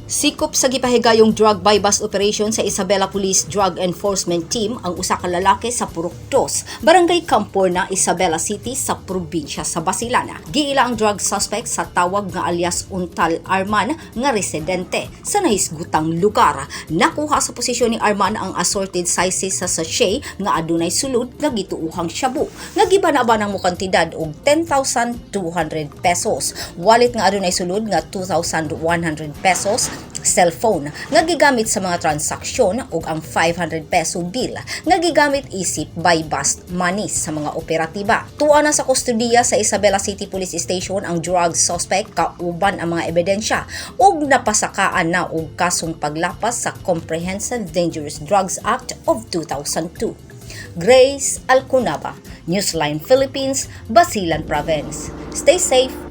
Sikop sa gipahigayong drug buybust operation sa Isabela Police Drug Enforcement Team ang usa ka lalaki sa Purok 2, Barangay Camporna, Isabela City sa probinsya sa Basilan. Giila ang drug suspect sa tawag nga alias Untal Arman nga residente sa nahisgutang lugar. Nakuha sa posisyon ni Arman ang assorted sizes sa sachet nga adunay sulod nga gituuhang shabu. Nga gibana-banang mo kantidad og 10,200 pesos. Wallet nga adunay sulod nga 2,100 pesos. Cellphone nga gigamit sa mga transaksyon ug ang 500 peso bill nga gigamit isip buybust money sa mga operatiba. Tuwa na sa kustodiya sa Isabela City Police Station ang drug suspect kauban ang mga ebidensya ug napasakaan na og kasong paglapas sa Comprehensive Dangerous Drugs Act of 2002. Grace Alcunaba, Newsline Philippines, Basilan Province. Stay safe